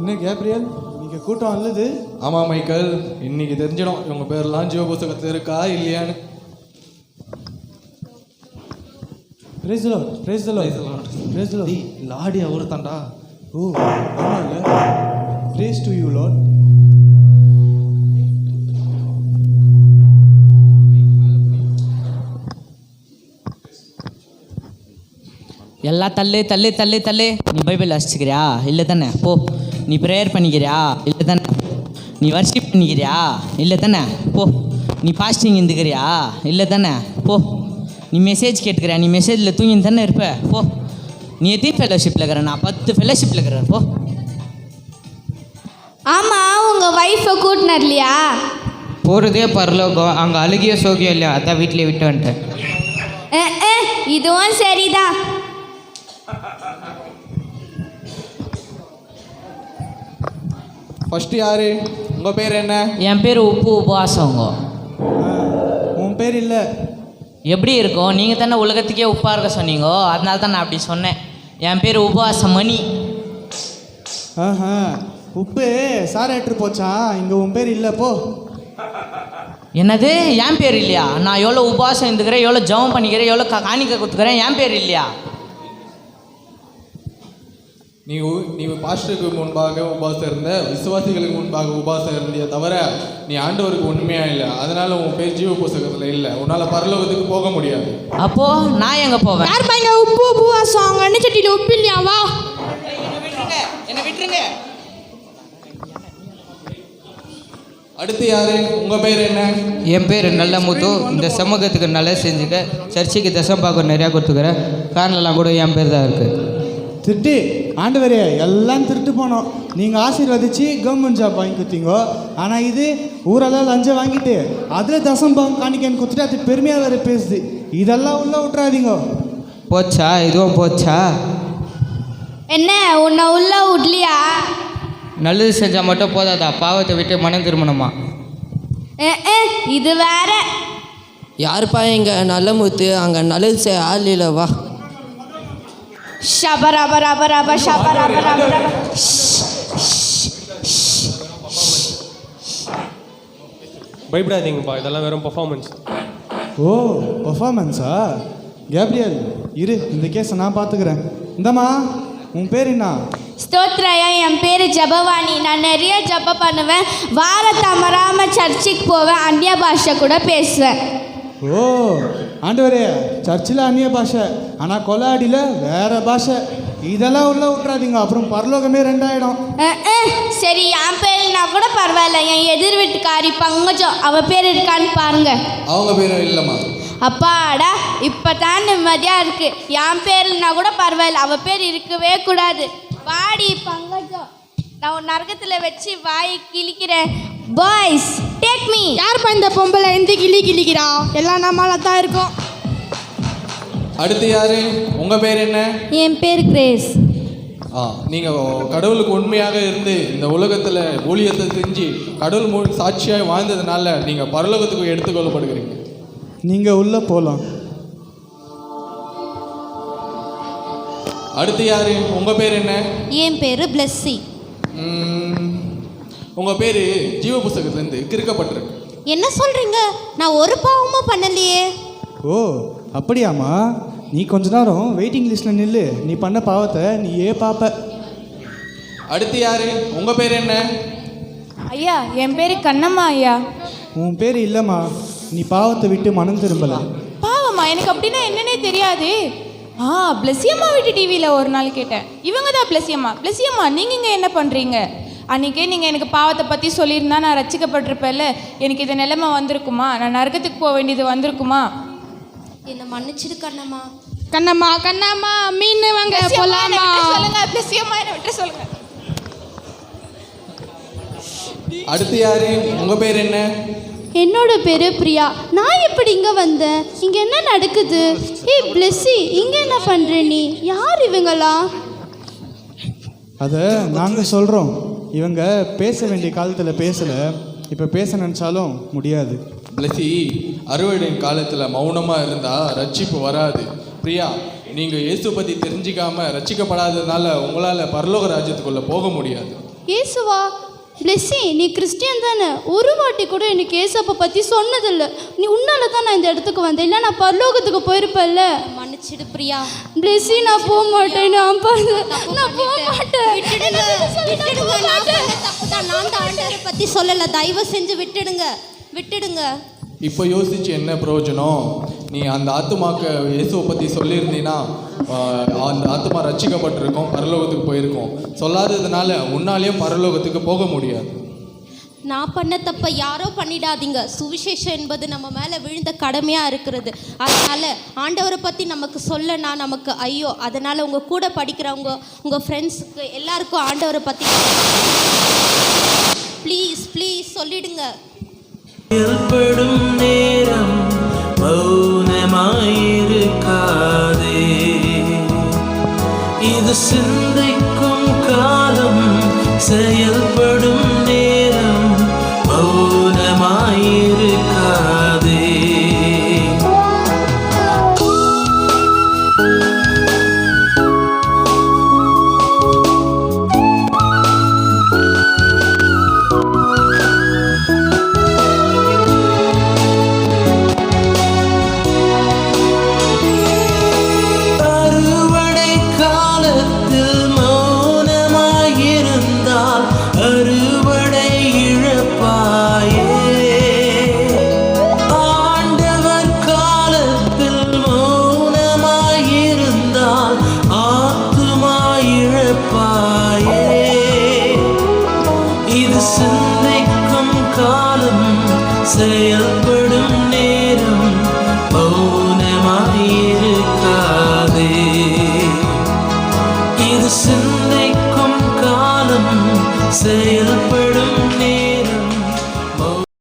என்ன கேப்ரியல், நீங்க கூட்டம் அல்லது? ஆமாம் மைக்கேல், இன்னைக்கு தெரிஞ்சிடும் இவங்க பேர்லாம் ஜீவ புஸ்தகத்தில் இருக்கா இல்லையான்னு. Praise the Lord, praise the Lord, praise the Lord. லாடி அவர் தாண்டா. ஓ ஆமாங்க, பிரைஸ் டு யூ லார்ட். எல்லாம் தள்ளு தள்ளு தள்ளு தள்ளு. நீ பைபிள் வாசிச்சுக்கிறியா? இல்லை தானே? போ. நீ ப்ரேயர் பண்ணிக்கிறியா? இல்லை தானே? நீ வர்ஷிப் பண்ணிக்கிறியா? இல்லை தானே? போ. நீ ஃபாஸ்டிங் இருந்துக்கிறியா? இல்லை தானே? போ. நீ மெசேஜ் கேட்டுக்கிறியா? நீ மெசேஜில் தூங்கின்னு தானே இருப்ப? போ. நீ எத்தனை ஃபெலோஷிப்பில் இருக்கிற? நான் 10 ஃபெலோஷிப்பில் இருக்கிறேன். போ. ஆமாம், உங்கள் ஒய்ஃபை கூட்டினார் இல்லையா? போகிறதே பரலோகம், அங்கே அழுகிய சோகியம் இல்லையா, அதான் வீட்டிலே விட்டு வந்துட்டேன். இதுவும் சரிதான். ஃபர்ஸ்ட் யாரு? உங்கள் பேர் என்ன? என் பேர் உப்பு உபவாசங்க. உன் பேர் இல்லை. எப்படி இருக்கும்? நீங்கள் தானே உலகத்துக்கே உப்பாக இருக்க சொன்னீங்க, அதனால தான் நான் அப்படி சொன்னேன். என் பேர் உபவாசம் மணி. ஆஹா, உப்பு சார் ஏற்று போச்சான். இங்கே உன் பேர் இல்லை, போ. என்னது? என் பேர் இல்லையா? நான் எவ்வளோ உபவாசம் இருந்துக்கிறேன், எவ்வளோ ஜெபம் பண்ணிக்கிறேன், எவ்வளோ காணிக்க கொடுத்துக்கிறேன், என் பேர் இல்லையா? நீ பாஸ்டருக்கு முன்பாக உபாசம் இருந்த, விசுவாசிகளுக்கு முன்பாக உபாசம் இருந்திய தவிர நீ ஆண்டவருக்கு உண்மையா இல்லை. அதனால உன் பேர் ஜீவ புஸ்தகத்தில் இல்லை. உன்னால பரலோகத்துக்கு போக முடியாது. அப்போ நான் எங்க போவேன்? யார் பையங்க உப்பு உபவாசம்? அவங்க அண்ணன் சட்டியில் உப்பு இல்லையா? வா, என்ன விட்டுருங்க. அடுத்து யாரு? உங்க பேர் என்ன? என் பேர் நல்ல முத்து. இந்த சமூகத்துக்கு நல்லா செஞ்சுக்க, சர்ச்சைக்கு தசம்பாக்கம் நிறையா கொடுத்துக்கிறேன். ஃபேன்லாம் கூட என் பேர் தான் இருக்குது. திருட்டு ஆண்டவரே, எல்லாம் திருட்டு போனோம். நீங்கள் ஆசீர்வதிச்சு கவர்மெண்ட் ஜாப் வாங்கி கொடுத்தீங்க. ஆனால் இது ஊரெல்லாம் லஞ்சம் வாங்கிட்டு அதில் தசம்பாவம் காணிக்கன்னு கொடுத்துட்டு அது பெருமையாக வேறு பேசுது. இதெல்லாம் உள்ள விட்றாதீங்க. போச்சா? இதுவும் போச்சா? என்ன உன்னை உள்ள விடலையா? நல்லது செஞ்சால் மட்டும் போதாதா, பாவத்தை விட்டு மனம் திரும்பணுமா? இது வேற. யாருப்பா இங்கே நல்ல முத்து? அங்கே நல்லது செய்ய ஆள் இல்லை, வா. ஷபரபரபரப ஷபரபரபரப. பயப்படாதீங்கப்பா, இதெல்லாம் வெறும் பர்ஃபார்மன்ஸ். ஓ, பர்ஃபார்மன்ஸா? கேப்ரியல் இரு, இந்த கேஸை நான் பார்த்துக்கிறேன். இந்தம்மா, உன் பேர் என்ன? ஸ்தோத்ராயா, என் பேர் ஜபவாணி. நான் நிறைய ஜப பண்ணுவேன். வார தவறாமல் சர்ச்சுக்கு போவேன். அந்நிய பாஷை கூட பேசுவேன். ஓ ஆண்டவரே, சர்ச்சில் அந்நிய பாஷை, ஆனால் கொலாடியில் வேற பாஷை. இதெல்லாம் உள்ள விட்றாதீங்க, அப்புறம் பரலோகமே ரெண்டாயிடும். சரி, என் பேருனா கூட பரவாயில்ல. என் எதிர் வீட்டுக்காரி பங்கஜம், அவள் பேர் இருக்கான்னு பாருங்க. அவங்க பேரும் இல்லைம்மா. அப்பாடா, இப்போ தான் நிம்மதியாக இருக்கு. என் பேருனா கூட பரவாயில்ல, அவள் பேர் இருக்கவே கூடாது. வாடி பங்கஜம், நான் உன் நரகத்தில் வச்சு வாயை கிழிக்கிறேன். Boys take me. யாருப்பா இந்த பொம்பளை எந்த கிளிக்கிறா? எல்லாம் நம்மளால தான் இருக்கும். அடுத்து யாரு? உங்க பேர் என்ன? என் பேர் கிரேஸ். நீங்கள் கடவுளுக்கு உண்மையாக இருந்து இந்த உலகத்தில் ஊழியத்தை செஞ்சு கடவுள் சாட்சியாக வாழ்ந்ததுனால நீங்கள் பரலோகத்துக்கு எடுத்துக்கொள்ளப்படுகிறீங்க. நீங்கள் உள்ளே போகலாம். அடுத்து யாரு? உங்கள் பேர் என்ன? என் பேர் பிளஸ்ஸி. உங்கள் பேர் ஜீவ புஸ்தகத்துலேருந்து கிறுக்கப்பட்டிருக்கு. என்ன சொல்கிறீங்க? நான் ஒரு பாவமும் பண்ணலையே. ஓ அப்படியாம்மா? நீ கொஞ்ச நேரம் வெயிட்டிங் லிஸ்ட்டில் நில்லு, நீ பண்ண பாவத்தை நீயே பார்ப்ப. அடுத்து யாரு? உங்கள் பேர் என்ன? ஐயா, என் பேர் கண்ணம்மா. ஐயா, உன் பேர் இல்லைம்மா, நீ பாவத்தை விட்டு மனம் திரும்பலை. பாவம்மா? எனக்கு அப்படின்னா என்னன்னே தெரியாது. பிளஸியம்மா வீட்டு டிவியில் ஒரு நாள் கேட்டேன். இவங்க தான் பிளஸியம்மா. பிளஸியம்மா, நீங்கள் இங்கே என்ன பண்ணுறீங்க? அன்றைக்கே நீங்கள் எனக்கு பாவத்தை பற்றி சொல்லியிருந்தா நான் ரசிக்கப்பட்டிருப்பேன்ல. எனக்கு இது நிலைமை வந்திருக்குமா? நான் நரகத்துக்கு போக வேண்டியது வந்திருக்குமா? என்னை மன்னிச்சிடு கண்ணம்மா. கண்ணம்மா, கண்ணம்மா, மீன் வாங்க போலாமா? சொல்லுங்க பிளஸியம்மா, என்னை விட்டு சொல்லுங்க. அடுத்து யாரு? உங்கள் பேர் என்ன? என்னோட பேரு பிரியா. நான் எப்படி இங்கே வந்தேன்? இங்கே என்ன நடக்குது? ஏய் பிளெஸ்ஸி, இங்கே என்ன பண்ணுற நீ? யார் இவங்களாம்? அதை நாங்கள் சொல்கிறோம். இவங்க பேச வேண்டிய காலத்தில் பேசலை, இப்போ பேச நினச்சாலும் முடியாது. பிளஸி, அறுவடையின் காலத்தில் மௌனமாக இருந்தால் ரட்சிப்பு வராது. பிரியா, நீங்கள் இயேசு பற்றி தெரிஞ்சிக்காம ரட்சிக்கப்படாததுனால உங்களால் பரலோக ராஜ்யத்துக்குள்ளே போக முடியாது. ஏசுவா? பிளெஸ்ஸி, நீ கிறிஸ்டியன் தானே? ஒரு வாட்டி கூட எனக்கு ஏசப்பை பற்றி சொன்னதில்லை. நீ உன்னால தான் நான் இந்த இடத்துக்கு வந்தேன், இல்லை நான் பரலோகத்துக்கு போயிருப்பேன்ல. மன்னிச்சிடு பிரியா. பிளெஸ்ஸி, நான் போக மாட்டேன். நான் போக மாட்டேன். நான் தான் ஆண்டவரை பற்றி சொல்லலை, தயவு செஞ்சு விட்டுடுங்க. இப்போ யோசிச்சு என்ன பிரயோஜனம்? நீ அந்த ஆத்துமாக்கு இயேசுவை பற்றி சொல்லியிருந்தீன்னா அந்த ஆத்துமா ரட்சிக்கப்பட்டிருக்கோம், பரலோகத்துக்கு போயிருக்கோம். சொல்லாததுனால உன்னாலேயும் பரலோகத்துக்கு போக முடியாது. நான் பண்ண தப்ப யாரோ பண்ணிடாதீங்க. சுவிசேஷம் என்பது நம்ம மேலே விழுந்த கடமையாக இருக்கிறது. அதனால் ஆண்டவரை பற்றி நமக்கு சொல்லனா நமக்கு ஐயோ. அதனால் உங்கள் கூட படிக்கிறவங்க, உங்கள் ஃப்ரெண்ட்ஸுக்கு எல்லாருக்கும் ஆண்டவரை பற்றி ப்ளீஸ் சொல்லிடுங்க. ஏற்படும் நேரம் மௌனமாயிருக்காதே. இது சிந்திக்கும் காலம், செயல்படும் நேரம் மௌனமாயிருக்காதே. செயல்படும் நேரம் மௌனமாயிருக்காதே. இது சிந்திக்கும் காலம், செயல்படும்